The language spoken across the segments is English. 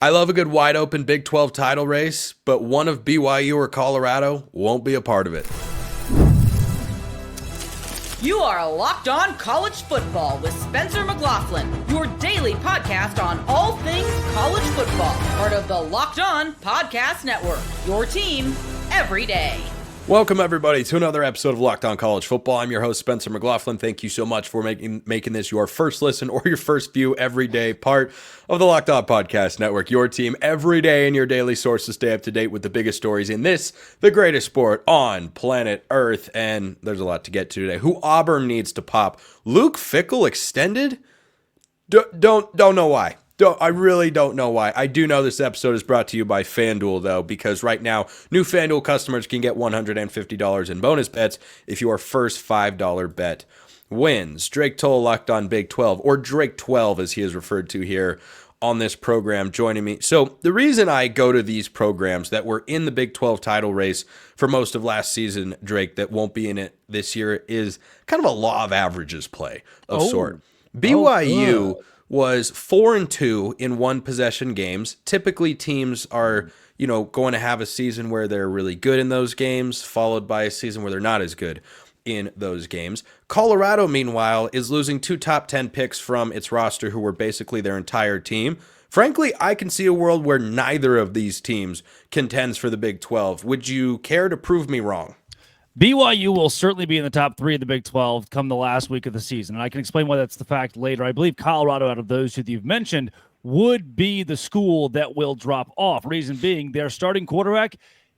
I love a good wide open Big 12 title race, but one of BYU or Colorado won't be a part of it. You are Locked On College Football with Spencer McLaughlin, your daily podcast on all things college football. Part of the Locked On Podcast Network, your team every day. Welcome, everybody, to another episode of Locked On College Football. I'm your host, Spencer McLaughlin. Thank you so much for making this your first listen or your first view every day, part of the Locked On Podcast Network, your team every day and your daily source to stay up to date with the biggest stories in this, the greatest sport on planet Earth. And there's a lot to get to today. Who Auburn needs to pop? Luke Fickell extended? Don't know why. I really don't know why. I do know this episode is brought to you by FanDuel, though, because right now, new FanDuel customers can get $150 in bonus bets if your first $5 bet wins. Drake Toll, Locked On Big 12, or Drake 12 as he is referred to here on this program, joining me. So the reason I go to these programs that were in the Big 12 title race for most of last season, Drake, that won't be in it this year, is kind of a law of averages play of sort. BYU was 4-2 in one possession games. Typically teams are, going to have a season where they're really good in those games, followed by a season where they're not as good in those games. Colorado, meanwhile, is losing 2 top 10 picks from its roster who were basically their entire team. Frankly, I can see a world where neither of these teams contends for the Big 12. Would you care to prove me wrong? BYU will certainly be in the top 3 of the Big 12 come the last week of the season. And I can explain why that's the fact later. I believe Colorado, out of those who you've mentioned, would be the school that will drop off. Reason being, their starting quarterback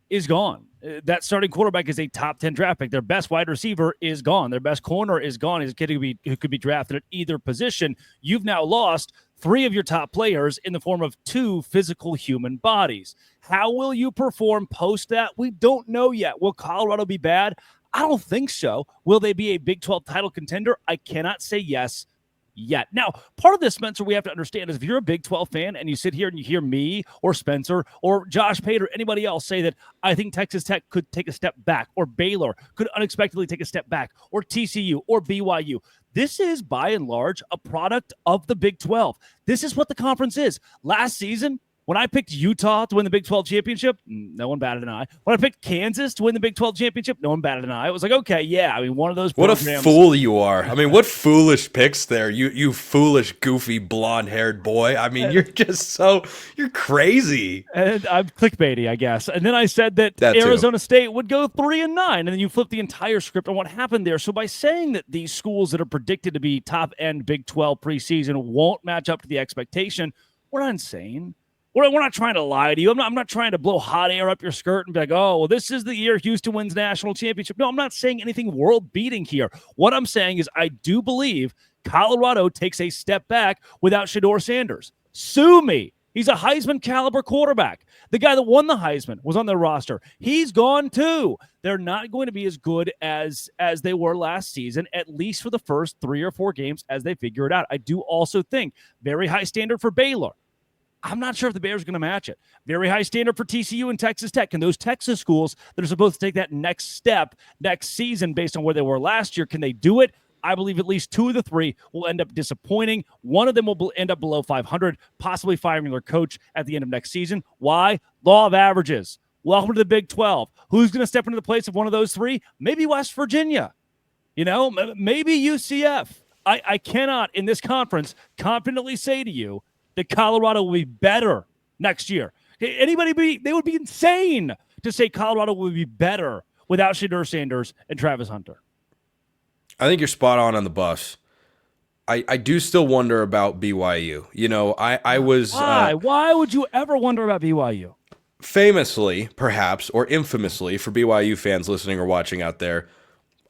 is gone. That starting quarterback is a top 10 draft pick. Their best wide receiver is gone. Their best corner is gone. He's a kid who could be drafted at either position. You've now lost 3 of your top players in the form of 2 physical human bodies. How will you perform post that? We don't know yet. Will Colorado be bad? I don't think so. Will they be a Big 12 title contender? I cannot say yes yet. Now, part of this, Spencer, we have to understand is if you're a Big 12 fan and you sit here and you hear me or Spencer or Josh Pate or anybody else say that I think Texas Tech could take a step back or Baylor could unexpectedly take a step back or TCU or BYU, this is by and large a product of the Big 12. This is what the conference is. Last season, when I picked Utah to win the Big 12 championship, no one batted an eye. When I picked Kansas to win the Big 12 championship, no one batted an eye. It was like, okay, yeah. I mean, one of those programs. What a fool you are. I mean, what foolish picks there. You foolish, goofy, blonde-haired boy. I mean, you're crazy. And I'm clickbaity, I guess. And then I said that Arizona State would go 3-9, and then you flip the entire script on what happened there. So by saying that these schools that are predicted to be top-end Big 12 preseason won't match up to the expectation, we're not insane. We're not trying to lie to you. I'm not trying to blow hot air up your skirt and be like, oh, well, this is the year Houston wins national championship. No, I'm not saying anything world-beating here. What I'm saying is I do believe Colorado takes a step back without Shedeur Sanders. Sue me. He's a Heisman caliber quarterback. The guy that won the Heisman was on their roster. He's gone too. They're not going to be as good as they were last season, at least for the first 3 or 4 games as they figure it out. I do also think very high standard for Baylor. I'm not sure if the Bears are going to match it. Very high standard for TCU and Texas Tech. And those Texas schools that are supposed to take that next step next season based on where they were last year, can they do it? I believe at least 2 of the 3 will end up disappointing. One of them will end up below 500, possibly firing their coach at the end of next season. Why? Law of averages. Welcome to the Big 12. Who's going to step into the place of one of those 3? Maybe West Virginia. Maybe UCF. I cannot, in this conference, confidently say to you that Colorado will be better next year. They would be insane to say Colorado will be better without Shedeur Sanders and Travis Hunter. I think you're spot on the bus. I do still wonder about BYU. I was... Why? Why would you ever wonder about BYU? Famously, perhaps, or infamously, for BYU fans listening or watching out there,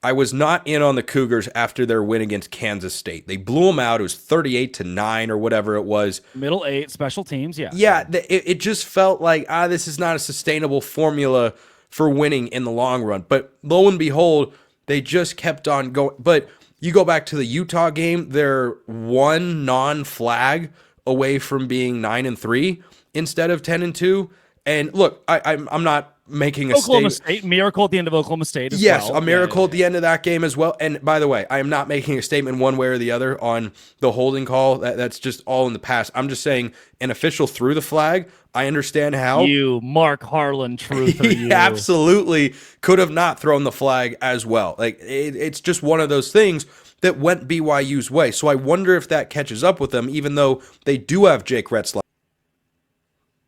I was not in on the Cougars after their win against Kansas State. They blew them out. It was 38-9 or whatever it was. Middle 8, special teams, yeah. Yeah, it just felt like, this is not a sustainable formula for winning in the long run. But lo and behold, they just kept on going. But you go back to the Utah game, they're 1 non-flag away from being 9-3 instead of 10-2. And look, I'm not making a Oklahoma State, miracle at the end of Oklahoma State as yes, well. a miracle at the end of that game as well. And by the way, I am not making a statement one way or the other on the holding call. That's just all in the past. I'm just saying an official threw the flag. I understand how. You, Mark Harlan truther, he absolutely could have not thrown the flag as well. Like it's just one of those things that went BYU's way. So I wonder if that catches up with them, even though they do have Jake Retzlaff.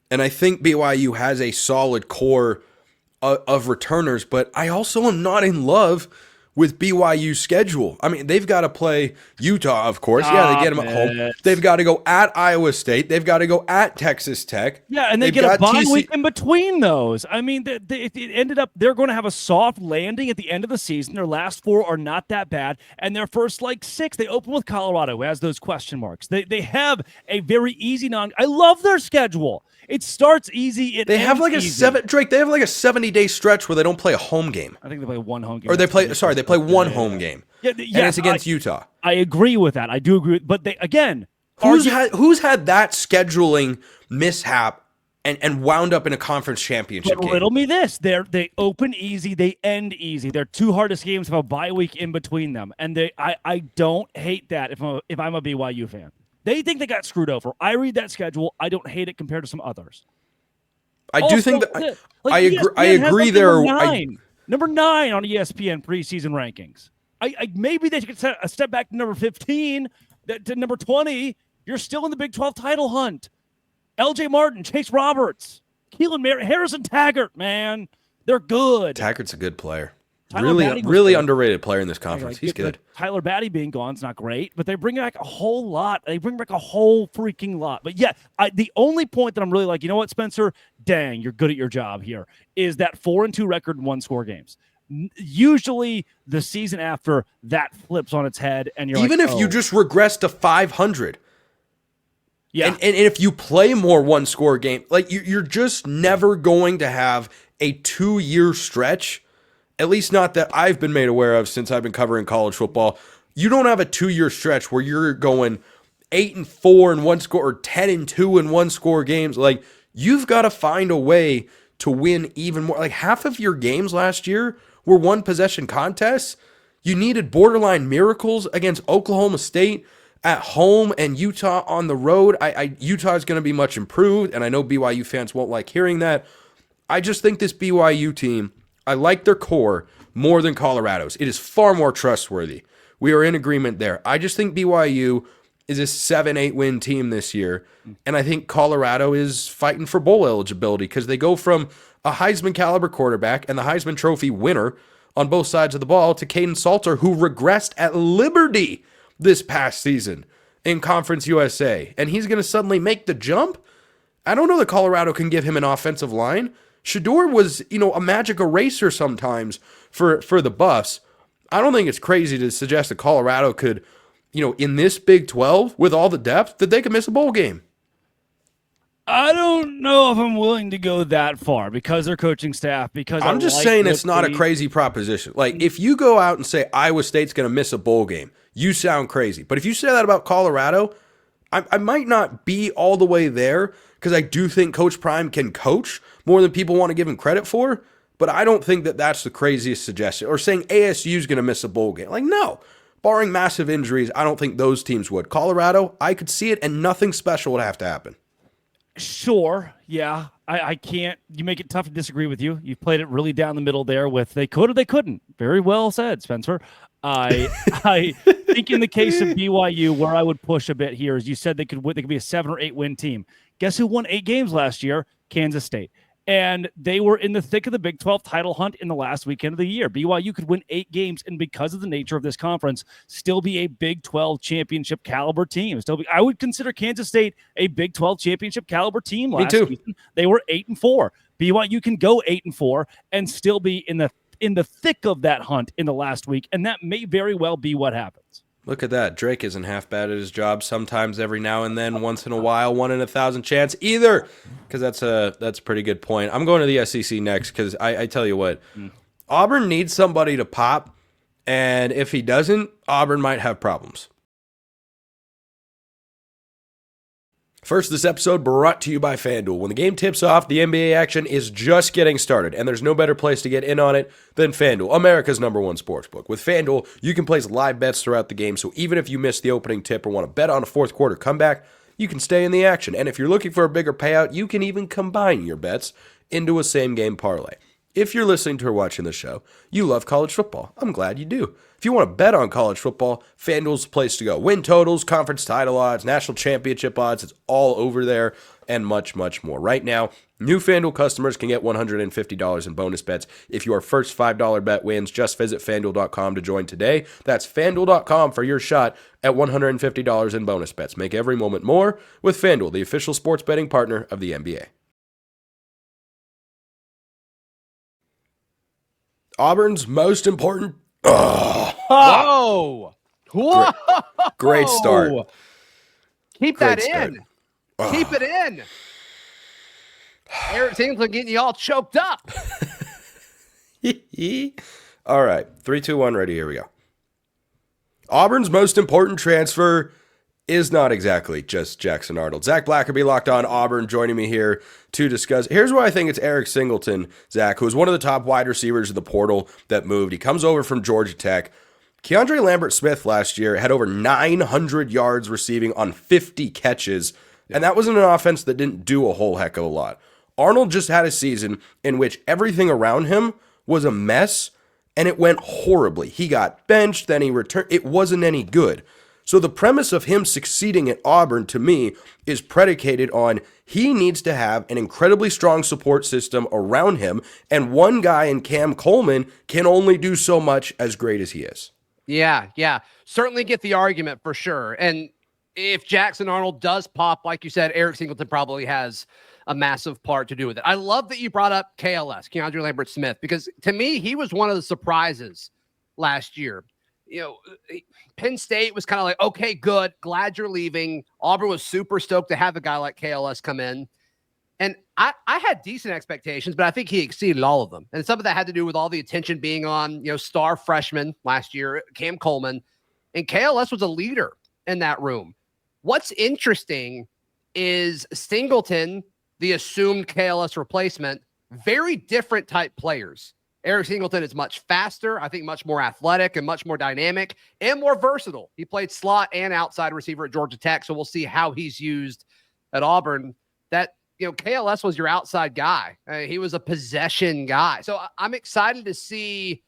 And I think BYU has a solid core of returners, but I also am not in love with BYU's schedule. I mean, they've got to play Utah, of course. Yeah, they get them at home. They've got to go at Iowa State. They've got to go at Texas Tech. Yeah, and they get a bye week in between those. I mean, it ended up they're going to have a soft landing at the end of the season. Their last 4 are not that bad, and their first 6, they open with Colorado, who has those question marks. They have a very easy I love their schedule. It starts easy. They have a 70-day stretch where they don't play a home game. I think they play one home game. Or they play one home game. And it's against Utah. I agree with that. I do agree. But they again, who's had that scheduling mishap and wound up in a conference championship game? Riddle me this: they open easy, they end easy. Their 2 hardest games have a bye week in between them, and I don't hate that if I'm a BYU fan. They think they got screwed over. I read that schedule. I don't hate it compared to some others. I do think that I agree. There number 9 on ESPN preseason rankings. I maybe they should set a step back to number 15, to number 20. You're still in the Big 12 title hunt. L.J. Martin, Chase Roberts, Keelan Merritt, Harrison Taggart. Man, they're good. Taggart's a good player. Really underrated player in this conference. He's good. Tyler Batty being gone is not great, but they bring back a whole lot. They bring back a whole freaking lot. But yeah, the only point that I'm really like, you know what, Spencer? Dang, you're good at your job here, is that 4-2 record in 1-score games. Usually the season after that flips on its head, and you're even if you just regress to 500. Yeah. And if you play more 1-score game, you're just never going to have a 2-year stretch. At least not that I've been made aware of since I've been covering college football. You don't have a 2-year stretch where you're going 8-4 in 1-score or 10-2 in 1-score games. You've got to find a way to win even more. Half of your games last year were 1-possession contests. You needed borderline miracles against Oklahoma State at home and Utah on the road. Utah is going to be much improved, and I know BYU fans won't like hearing that. I just think this BYU team, I like their core more than Colorado's. It is far more trustworthy. We are in agreement there. I just think BYU is a 7-8 win team this year, and I think Colorado is fighting for bowl eligibility because they go from a Heisman caliber quarterback and the Heisman Trophy winner on both sides of the ball to Caden Salter, who regressed at Liberty this past season in Conference USA, and he's going to suddenly make the jump. I don't know that Colorado can give him an offensive line. Shedeur was, a magic eraser sometimes for the Buffs. I don't think it's crazy to suggest that Colorado could, in this Big 12 with all the depth, that they could miss a bowl game. I don't know if I'm willing to go that far because their coaching staff. Because I'm just saying it's not a crazy proposition. If you go out and say Iowa State's going to miss a bowl game, you sound crazy. But if you say that about Colorado, I might not be all the way there because I do think Coach Prime can coach more than people want to give him credit for, but I don't think that that's the craziest suggestion. Or saying ASU is going to miss a bowl game. No. Barring massive injuries, I don't think those teams would. Colorado, I could see it, and nothing special would have to happen. Sure, yeah. I can't. You make it tough to disagree with you. You've played it really down the middle there with they could or they couldn't. Very well said, Spencer. I think in the case of BYU, where I would push a bit here is you said they could be a 7 or 8 win team. Guess who won 8 games last year? Kansas State. And they were in the thick of the Big 12 title hunt in the last weekend of the year. BYU could win 8 games, and because of the nature of this conference, still be a Big 12 championship caliber team. I would consider Kansas State a Big 12 championship caliber team last season. They were 8-4. BYU can go 8-4 and still be in the thick of that hunt in the last week, and that may very well be what happens. Look at that. Drake isn't half bad at his job. Sometimes, every now and then, once in a while, 1 in 1,000 chance either. Because that's a pretty good point. I'm going to the SEC next because I tell you what, Auburn needs somebody to pop, and if he doesn't, Auburn might have problems. First, this episode brought to you by FanDuel. When the game tips off, the NBA action is just getting started, and there's no better place to get in on it than FanDuel, America's #1 sportsbook. With FanDuel, you can place live bets throughout the game, so even if you miss the opening tip or want to bet on a fourth quarter comeback, you can stay in the action. And if you're looking for a bigger payout, you can even combine your bets into a same-game parlay. If you're listening to or watching the show, you love college football. I'm glad you do. If you want to bet on college football, FanDuel's the place to go. Win totals, conference title odds, national championship odds, it's all over there, and much, much more. Right now, new FanDuel customers can get $150 in bonus bets if your first $5 bet wins. Just visit FanDuel.com to join today. That's FanDuel.com for your shot at $150 in bonus bets. Make every moment more with FanDuel, the official sports betting partner of the NBA. Auburn's most important... Whoa! Whoa! Great start. Keep Great that start. in. Keep it in. Eric Singleton getting you all choked up. All right. 3, 2, 1, ready. Here we go. Auburn's most important transfer is not exactly just Jackson Arnold. Zac Blackerby, Locked On Auburn, joining me here to discuss. Here's why I think it's Eric Singleton, Zach, who is one of the top wide receivers of the portal that moved. He comes over from Georgia Tech. Keandre Lambert-Smith last year had over 900 yards receiving on 50 catches, and that wasn't an offense that didn't do a whole heck of a lot. Arnold just had a season in which everything around him was a mess, and it went horribly. He got benched, then he returned. It wasn't any good. So the premise of him succeeding at Auburn, to me, is predicated on he needs to have an incredibly strong support system around him, and one guy in Cam Coleman can only do so much as great as he is. Yeah. Certainly get the argument for sure. And if Jackson Arnold does pop, like you said, Eric Singleton probably has a massive part to do with it. I love that you brought up KLS, Keandre Lambert-Smith, because to me, he was one of the surprises last year. You know, Penn State was kind of like, okay, good. Glad you're leaving. Auburn was super stoked to have a guy like KLS come in. And I had decent expectations, but I think he exceeded all of them. And some of that had to do with all the attention being on, star freshman last year, Cam Coleman. And KLS was a leader in that room. What's interesting is Singleton, the assumed KLS replacement, very different type players. Eric Singleton is much faster, I think much more athletic and much more dynamic and more versatile. He played slot and outside receiver at Georgia Tech, so we'll see how he's used at Auburn. That, KLS was your outside guy. He was a possession guy. So I'm excited to see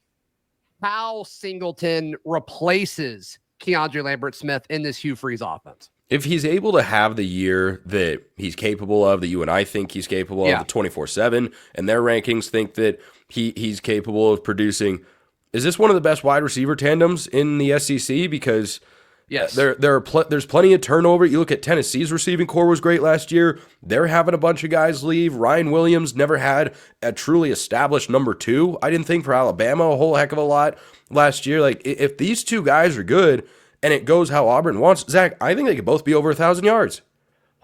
how Singleton replaces Keandre Lambert-Smith in this Hugh Freeze offense. If he's able to have the year that he's capable of, that you and I think he's capable of, the 24/7, and their rankings think that he's capable of producing, is this one of the best wide receiver tandems in the SEC? Because yes, there's plenty of turnover. You look at Tennessee's receiving core was great last year. They're having a bunch of guys leave. Ryan Williams never had a truly established number 2. I didn't think for Alabama a whole heck of a lot last year. Like, if these two guys are good and it goes how Auburn wants, Zach, I think they could both be over 1,000 yards.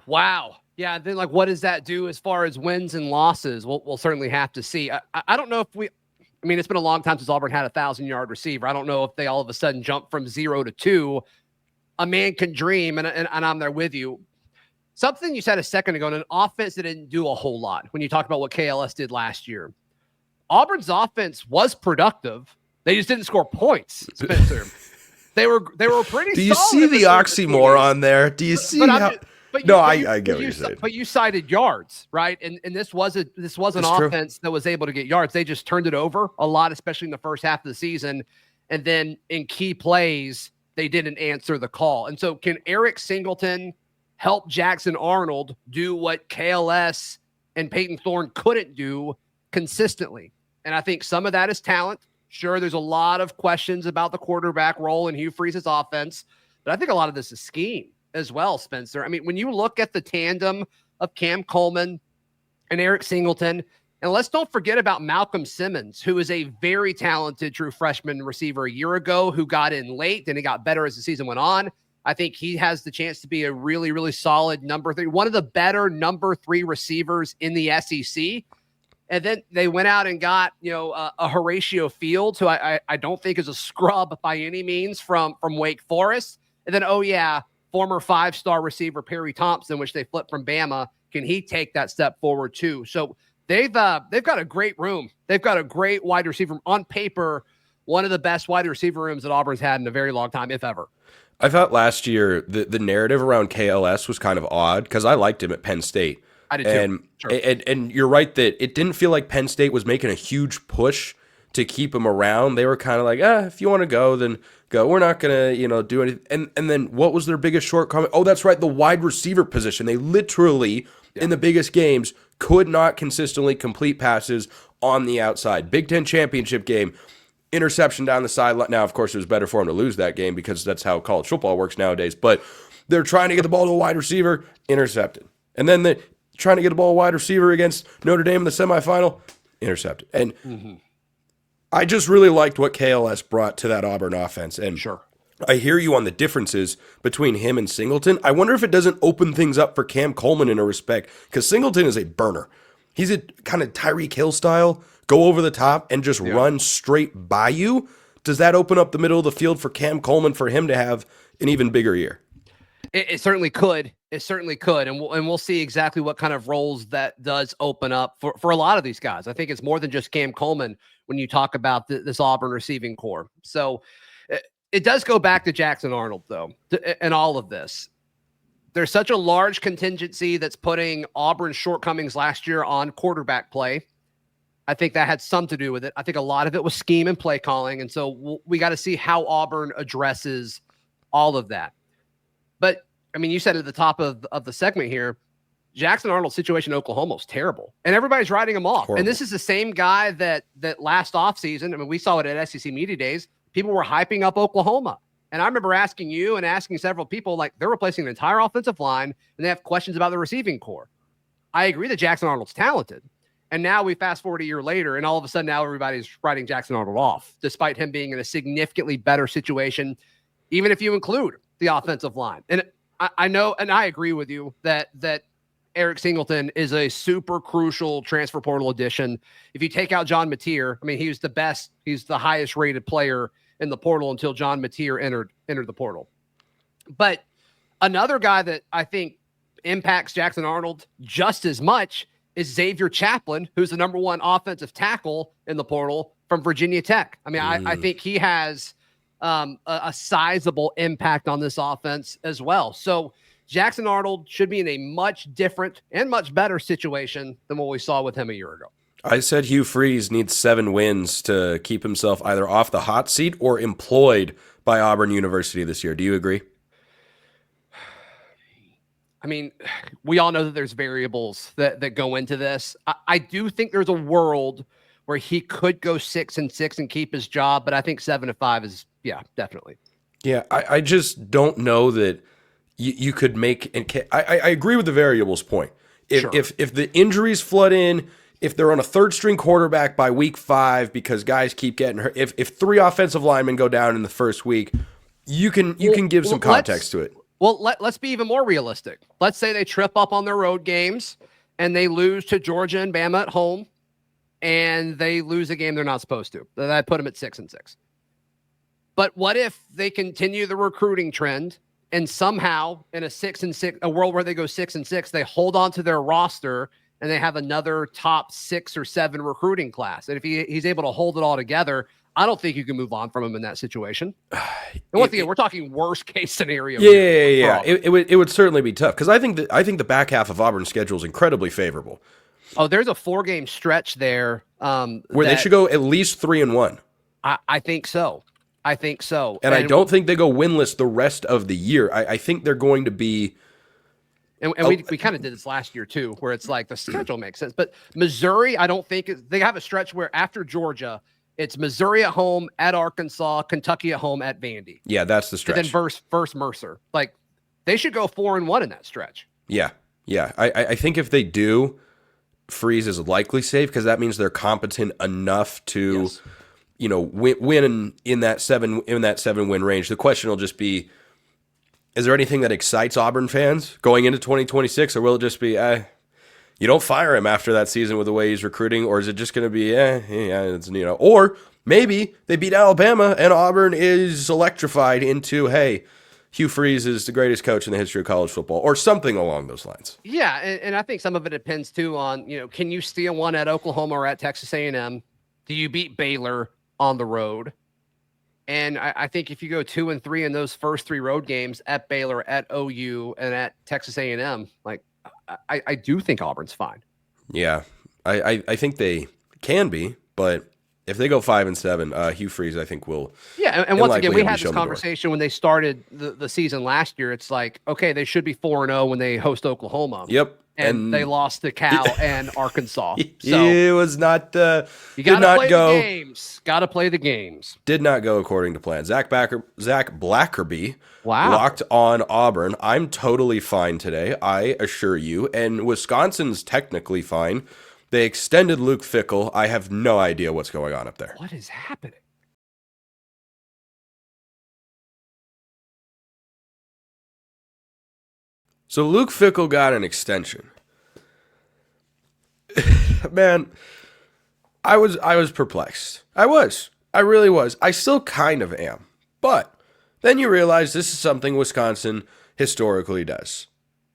Wow. Yeah. Then, what does that do as far as wins and losses? We'll certainly have to see. I don't know if it's been a long time since Auburn had a 1,000-yard receiver. I don't know if they all of a sudden jump from 0 to 2. A man can dream, and I'm there with you. Something you said a second ago, in an offense that didn't do a whole lot when you talked about what KLS did last year. Auburn's offense was productive. They just didn't score points, Spencer. They were pretty solid. Do you see the oxymoron there? Do you see how... I get what you're saying. But you cited yards, right? And this was an offense that was able to get yards. They just turned it over a lot, especially in the first half of the season. And then in key plays, they didn't answer the call. And so can Eric Singleton help Jackson Arnold do what KLS and Peyton Thorne couldn't do consistently? And I think some of that is talent. Sure, there's a lot of questions about the quarterback role in Hugh Freeze's offense, but I think a lot of this is scheme as well, Spencer. I mean, when you look at the tandem of Cam Coleman and Eric Singleton, and let's don't forget about Malcolm Simmons, who is a very talented true freshman receiver a year ago, who got in late, and he got better as the season went on. I think he has the chance to be a really, really solid number 3, one of the better number 3 receivers in the SEC. And then they went out and got, a Horatio Fields, who I don't think is a scrub by any means from Wake Forest. And then, former 5-star receiver Perry Thompson, which they flipped from Bama. Can he take that step forward too? So they've got a great room. They've got a great wide receiver on paper. One of the best wide receiver rooms that Auburn's had in a very long time, if ever. I thought last year the narrative around KLS was kind of odd because I liked him at Penn State. I did too. Sure. And you're right that it didn't feel like Penn State was making a huge push to keep him around. They were kind of like, if you want to go, then go. We're not going to, do anything. And then what was their biggest shortcoming? Oh, that's right, the wide receiver position. They literally, in the biggest games, could not consistently complete passes on the outside. Big Ten championship game, interception down the sideline. Now, of course, it was better for him to lose that game because that's how college football works nowadays. But they're trying to get the ball to a wide receiver, intercepted. And then they're trying to get the ball to a wide receiver against Notre Dame in the semifinal, intercepted. And I just really liked what KLS brought to that Auburn offense. And sure, I hear you on the differences between him and Singleton. I wonder if it doesn't open things up for Cam Coleman in a respect, because Singleton is a burner. He's a kind of Tyreek Hill style, go over the top and just run straight by you. Does that open up the middle of the field for Cam Coleman for him to have an even bigger year? It certainly could. It certainly could. And we'll see exactly what kind of roles that does open up for a lot of these guys. I think it's more than just Cam Coleman when you talk about this Auburn receiving core. So it does go back to Jackson Arnold, though, and all of this. There's such a large contingency that's putting Auburn's shortcomings last year on quarterback play. I think that had some to do with it. I think a lot of it was scheme and play calling. And so we got to see how Auburn addresses all of that. But, I mean, you said at the top of the segment here, Jackson Arnold's situation in Oklahoma was terrible. And everybody's writing him off. Horrible. And this is the same guy that last offseason, I mean, we saw it at SEC Media Days, people were hyping up Oklahoma. And I remember asking you and asking several people, like, they're replacing an entire offensive line, and they have questions about the receiving core. I agree that Jackson Arnold's talented. And now we fast forward a year later, and all of a sudden now everybody's writing Jackson Arnold off, despite him being in a significantly better situation, even if you include the offensive line. And I know, and I agree with you that Eric Singleton is a super crucial transfer portal addition. If you take out John Mateer, I mean, he was the best, he's the highest rated player in the portal until John Mateer entered the portal. But another guy that I think impacts Jackson Arnold just as much is Xavier Chaplin, who's the number one offensive tackle in the portal from Virginia Tech. I mean, I think he has a sizable impact on this offense as well. So Jackson Arnold should be in a much different and much better situation than what we saw with him a year ago. I said Hugh Freeze needs 7 wins to keep himself either off the hot seat or employed by Auburn University this year. Do you agree? I mean, we all know that there's variables that go into this. I do think there's a world where he could go 6-6 and keep his job, but I think 7-5 is, definitely. Yeah, I just don't know that you could make. I agree with the variables point. If the injuries flood in, if they're on a third string quarterback by week 5 because guys keep getting hurt, if 3 offensive linemen go down in the first week, you can give some context to it. Well, let's be even more realistic. Let's say they trip up on their road games and they lose to Georgia and Bama at home, and they lose a game they're not supposed to. That put them at 6-6. But what if they continue the recruiting trend and somehow in a 6-6, a world where they go 6-6, they hold on to their roster and they have another top 6 or 7 recruiting class? And if he's able to hold it all together, I don't think you can move on from him in that situation. And once again, we're talking worst case scenario. Yeah. It would certainly be tough because I think the back half of Auburn's schedule is incredibly favorable. Oh, there's a 4-game stretch there where they should go at least 3-1. I think so. And I don't think they go winless the rest of the year. I think they're going to be. And we kind of did this last year too, where it's like the schedule makes sense. But Missouri, I don't think they have a stretch where after Georgia, it's Missouri at home, at Arkansas, Kentucky at home, at Vandy. Yeah, that's the stretch. And then versus Mercer. Like, they should go 4-1 in that stretch. Yeah. I think if they do, Freeze is likely safe because that means they're competent enough to, win in that 7-win range. The question will just be, is there anything that excites Auburn fans going into 2026, or will it just be, you don't fire him after that season with the way he's recruiting, or is it just going to be, or maybe they beat Alabama and Auburn is electrified into, hey, Hugh Freeze is the greatest coach in the history of college football, or something along those lines. Yeah, and I think some of it depends too on, can you steal one at Oklahoma or at Texas A&M? Do you beat Baylor on the road? And I think if you go 2-3 in those first 3 road games at Baylor, at OU, and at Texas A&M, like I do think Auburn's fine. Yeah, I think they can be, but if they go 5-7, Hugh Freeze, I think, will. Yeah, and once again, we had this conversation when they started the season last year. It's like, okay, they should be 4-0 when they host Oklahoma. Yep. And they lost to Cal and Arkansas. So it was not. You got to play the games. Got to play the games. Did not go according to plan. Zac Blackerby. Wow. Locked on Auburn. I'm totally fine today, I assure you. And Wisconsin's technically fine. They extended Luke Fickell. I have no idea what's going on up there. What is happening? So Luke Fickell got an extension. Man, I was perplexed. I really was. I still kind of am. But then you realize this is something Wisconsin historically does.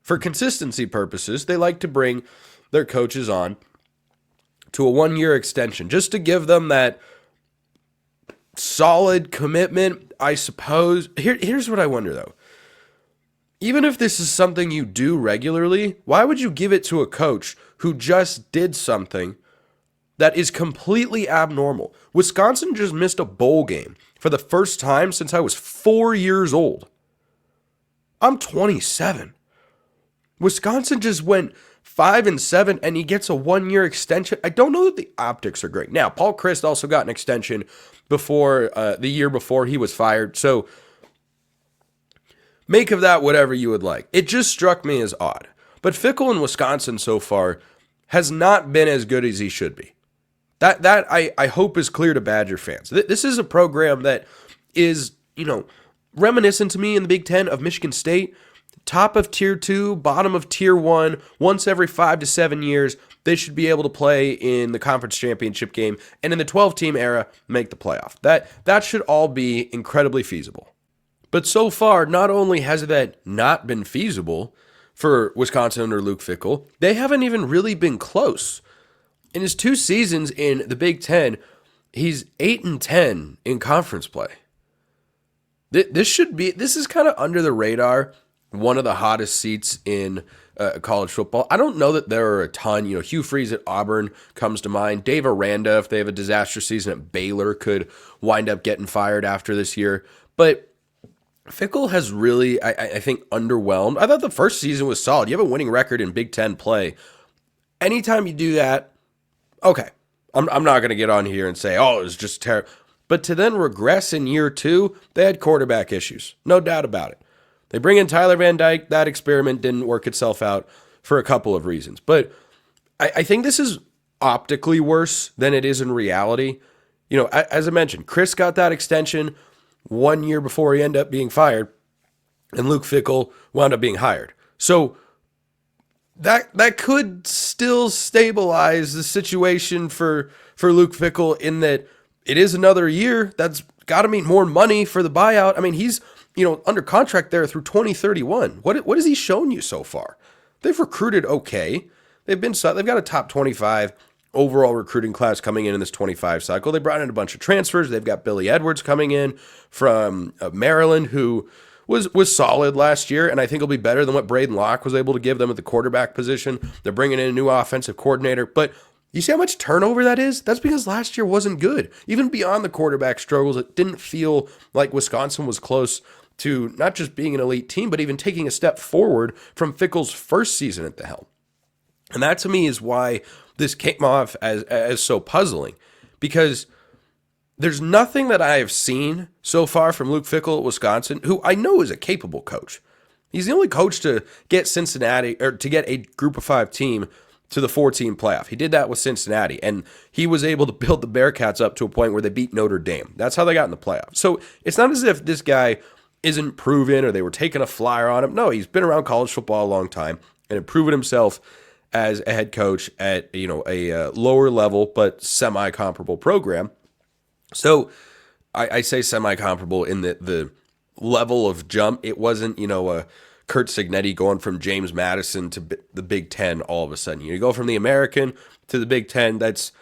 For consistency purposes, they like to bring their coaches on to a 1-year extension just to give them that solid commitment, I suppose. Here's what I wonder, though. Even if this is something you do regularly, why would you give it to a coach who just did something that is completely abnormal? Wisconsin just missed a bowl game for the first time since I was 4 years old. I'm 27. Wisconsin just went 5-7 and he gets a 1-year extension. I don't know that the optics are great. Now, Paul Chryst also got an extension before the year before he was fired. So make of that whatever you would like. It just struck me as odd. But Fickell in Wisconsin so far has not been as good as he should be. That I hope is clear to Badger fans. This is a program that is, reminiscent to me in the Big Ten of Michigan State. Top of Tier 2, bottom of Tier 1. Once every 5 to 7 years, they should be able to play in the conference championship game. And in the 12-team era, make the playoff. That should all be incredibly feasible. But so far, not only has that not been feasible for Wisconsin under Luke Fickell, they haven't even really been close. In his 2 seasons in the Big Ten, he's 8-10 in conference play. This is kind of under the radar, one of the hottest seats in college football. I don't know that there are a ton. Hugh Freeze at Auburn comes to mind. Dave Aranda, if they have a disastrous season at Baylor, could wind up getting fired after this year. But Fickell has really, I think, underwhelmed. I thought the first season was solid. You have a winning record in Big Ten play. Anytime you do that, okay, I'm not going to get on here and say, oh, it was just terrible. But to then regress in year 2, they had quarterback issues. No doubt about it. They bring in Tyler Van Dyke. That experiment didn't work itself out for a couple of reasons. But I think this is optically worse than it is in reality. As I mentioned, Chris got that extension 1 year before he ended up being fired, and Luke Fickell wound up being hired. So that could still stabilize the situation for Luke Fickell in that it is another year. That's got to mean more money for the buyout. I mean, he's under contract there through 2031. What has he shown you so far? They've recruited okay. They've got a top 25 overall recruiting class coming in this 25 cycle. They brought in a bunch of transfers. They've got Billy Edwards coming in from Maryland, who was solid last year, and I think will be better than what Braden Locke was able to give them at the quarterback position. They're bringing in a new offensive coordinator, but you see how much turnover that is? That's because last year wasn't good. Even beyond the quarterback struggles, it didn't feel like Wisconsin was close to not just being an elite team, but even taking a step forward from Fickell's first season at the helm. And that to me is why this came off as so puzzling, because there's nothing that I have seen so far from Luke Fickell at Wisconsin, who I know is a capable coach. He's the only coach to get Cincinnati, or to get a group of 5 team to the 4-team playoff. He did that with Cincinnati, and he was able to build the Bearcats up to a point where they beat Notre Dame. That's how they got in the playoff. So it's not as if this guy isn't proven or they were taking a flyer on him. No, he's been around college football a long time and had proven himself as a head coach at a lower level but semi-comparable program. So I say semi-comparable in that the level of jump. It wasn't, a Kurt Signetti going from James Madison to the Big Ten all of a sudden. You go from the American to the Big Ten. That's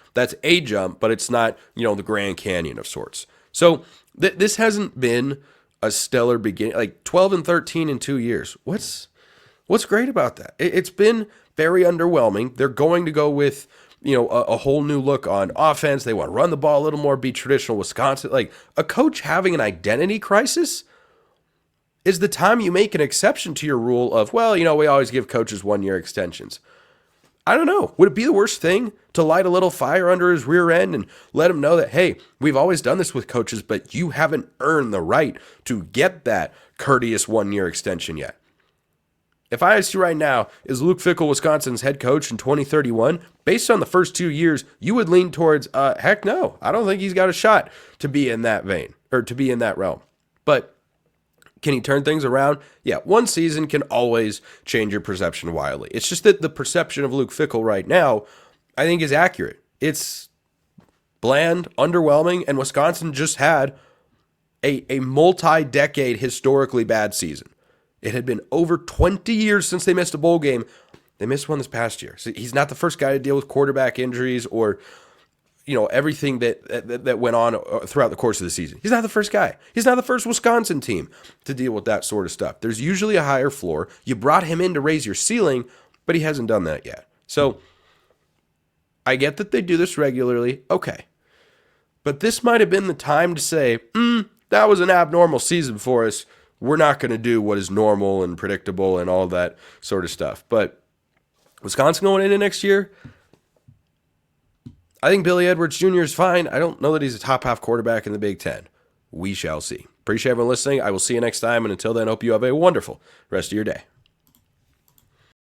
a jump, but it's not, the Grand Canyon of sorts. So this hasn't been a stellar beginning, like 12-13 in 2 years. What's great about that? It's been very underwhelming. They're going to go with, a whole new look on offense. They want to run the ball a little more, be traditional Wisconsin. Like, a coach having an identity crisis is the time you make an exception to your rule of, we always give coaches 1-year extensions. I don't know. Would it be the worst thing to light a little fire under his rear end and let him know that, hey, we've always done this with coaches, but you haven't earned the right to get that courteous 1-year extension yet? If I asked you right now, is Luke Fickell Wisconsin's head coach in 2031? Based on the first 2 years, you would lean towards, heck no. I don't think he's got a shot to be in that vein or to be in that realm. But can he turn things around? Yeah, one season can always change your perception wildly. It's just that the perception of Luke Fickell right now, I think, is accurate. It's bland, underwhelming, and Wisconsin just had a multi-decade historically bad season. It had been over 20 years since they missed a bowl game. They missed one this past year. So he's not the first guy to deal with quarterback injuries or, everything that went on throughout the course of the season. He's not the first guy. He's not the first Wisconsin team to deal with that sort of stuff. There's usually a higher floor. You brought him in to raise your ceiling, but he hasn't done that yet. So I get that they do this regularly. Okay. But this might have been the time to say, that was an abnormal season for us. We're not going to do what is normal and predictable and all that sort of stuff. But Wisconsin going into next year, I think Billy Edwards Jr. is fine. I don't know that he's a top half quarterback in the Big Ten. We shall see. Appreciate everyone listening. I will see you next time. And until then, hope you have a wonderful rest of your day.